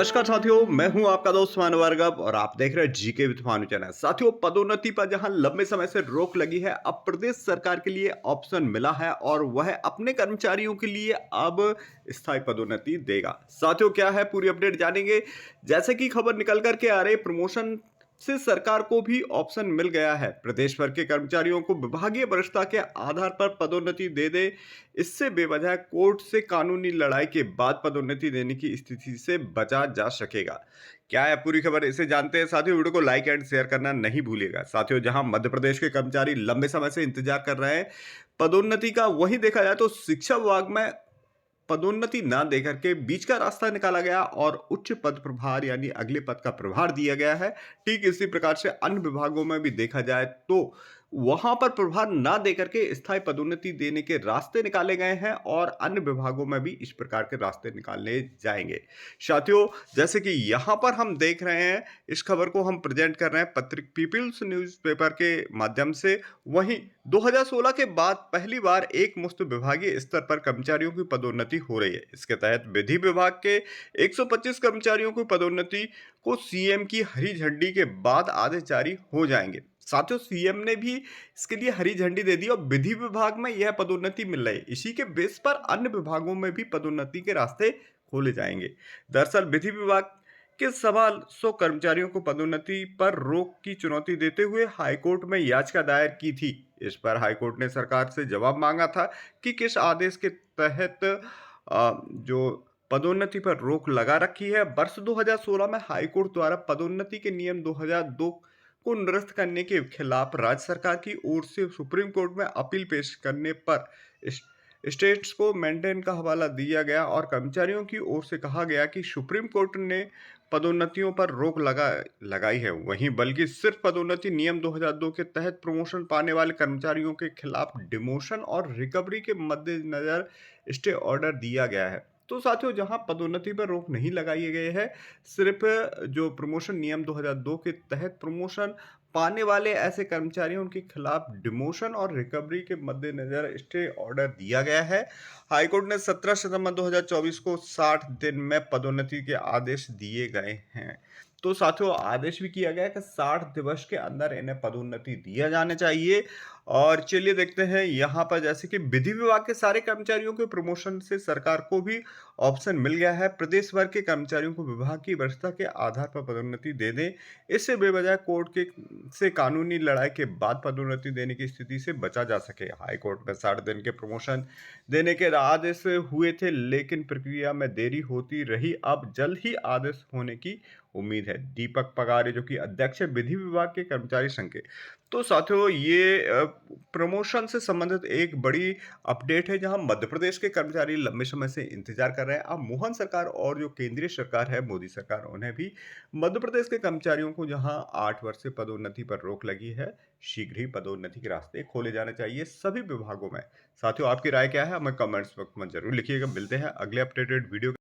नमस्कार साथियों, मैं हूं आपका दोस्त भानु भार्गव और आप देख रहे हैं जीके विद भानु चैनल। साथियों, पदोन्नति पर जहां लंबे समय से रोक लगी है, अब प्रदेश सरकार के लिए ऑप्शन मिला है और वह अपने कर्मचारियों के लिए अब स्थायी पदोन्नति देगा। साथियों, क्या है पूरी अपडेट जानेंगे। जैसे कि खबर निकल करके आ रही, प्रमोशन से सरकार को भी ऑप्शन मिल गया है। प्रदेश भर के कर्मचारियों को विभागीय वरिष्ठता के आधार पर पदोन्नति दे दे। इससे बेवजह कोर्ट से कानूनी लड़ाई के बाद पदोन्नति देने की स्थिति से बचा जा सकेगा। क्या है पूरी खबर, इसे जानते हैं। साथियों, वीडियो को लाइक एंड शेयर करना नहीं भूलिएगा। साथियों, जहां मध्य प्रदेश के कर्मचारी लंबे समय से इंतजार कर रहे हैं पदोन्नति का, वहीं देखा जाए तो शिक्षा विभाग में पदोन्नति ना देकर के बीच का रास्ता निकाला गया और उच्च पद प्रभार यानी अगले पद का प्रभार दिया गया है। ठीक इसी प्रकार से अन्य विभागों में भी देखा जाए तो वहां पर प्रभार ना देकर के स्थायी पदोन्नति देने के रास्ते निकाले गए हैं और अन्य विभागों में भी इस प्रकार के रास्ते निकालने जाएंगे। साथियों, जैसे कि यहां पर हम देख रहे हैं, इस खबर को हम प्रेजेंट कर रहे हैं पत्रिका पीपल्स न्यूज़पेपर के माध्यम से। वहीं 2016 के बाद पहली बार एक मुश्त विभागीय स्तर पर कर्मचारियों की पदोन्नति हो रही है। इसके तहत विधि विभाग के 125 कर्मचारियों की पदोन्नति को सीएम की हरी झंडी के बाद आदेश जारी हो जाएंगे। साथियों, सीएम ने भी इसके लिए हरी झंडी दे दी और विधि विभाग में यह पदोन्नति मिल रही है। इसी के बेस पर अन्य विभागों में भी पदोन्नति के रास्ते खोले जाएंगे। दरअसल विधि विभाग के सवा 100 कर्मचारियों को पदोन्नति पर रोक की चुनौती देते हुए हाईकोर्ट में याचिका दायर की थी। इस पर हाईकोर्ट ने सरकार से जवाब मांगा था कि किस आदेश के तहत जो पदोन्नति पर रोक लगा रखी है। वर्ष 2016 में हाईकोर्ट द्वारा पदोन्नति के नियम 2002 को निरस्त करने के खिलाफ राज्य सरकार की ओर से सुप्रीम कोर्ट में अपील पेश करने पर स्टेट्स को मेंटेन का हवाला दिया गया और कर्मचारियों की ओर से कहा गया कि सुप्रीम कोर्ट ने पदोन्नतियों पर रोक लगाई है, वहीं बल्कि सिर्फ पदोन्नति नियम 2002 के तहत प्रमोशन पाने वाले कर्मचारियों के खिलाफ डिमोशन और रिकवरी के मद्देनजर स्टे ऑर्डर दिया गया है। तो साथियों, जहां पदोन्नति पर रोक नहीं लगाई गई है, सिर्फ जो प्रमोशन नियम 2002 के तहत प्रमोशन पाने वाले ऐसे कर्मचारियों के खिलाफ डिमोशन और रिकवरी के मद्देनजर स्टे ऑर्डर दिया गया है। हाईकोर्ट ने 17 सितंबर 2024 को 60 दिन में पदोन्नति के आदेश दिए गए हैं। तो साथियों, आदेश भी किया गया है कि 60 दिवस के अंदर इन्हें पदोन्नति दिया जाना चाहिए। और चलिए देखते हैं यहाँ पर, जैसे कि विधि विभाग के सारे कर्मचारियों के प्रमोशन से सरकार को भी ऑप्शन मिल गया है। प्रदेश भर के कर्मचारियों को विभाग की वरिष्ठता के आधार पर पदोन्नति दे दें। इससे बेवजह कोर्ट के से कानूनी लड़ाई के बाद पदोन्नति देने की स्थिति से बचा जा सके। हाईकोर्ट में 60 दिन के प्रमोशन देने के आदेश हुए थे, लेकिन प्रक्रिया में देरी होती रही। अब जल्द ही आदेश होने की उम्मीद है। दीपक पगारे, जो कि अध्यक्ष है विधि विभाग के कर्मचारी संघ के। तो साथियों, ये प्रमोशन से संबंधित एक बड़ी अपडेट है, जहां मध्य प्रदेश के कर्मचारी लंबे समय से इंतजार कर रहे हैं। अब मोहन सरकार और जो केंद्रीय सरकार है, मोदी सरकार, उन्हें भी मध्य प्रदेश के कर्मचारियों को जहां 8 वर्ष से पदोन्नति पर रोक लगी है, शीघ्र ही पदोन्नति के रास्ते खोले जाने चाहिए सभी विभागों में। साथियों, आपकी राय क्या है? हमें कमेंट्स बॉक्स में जरूर लिखिएगा। मिलते हैं अगले अपडेटेड वीडियो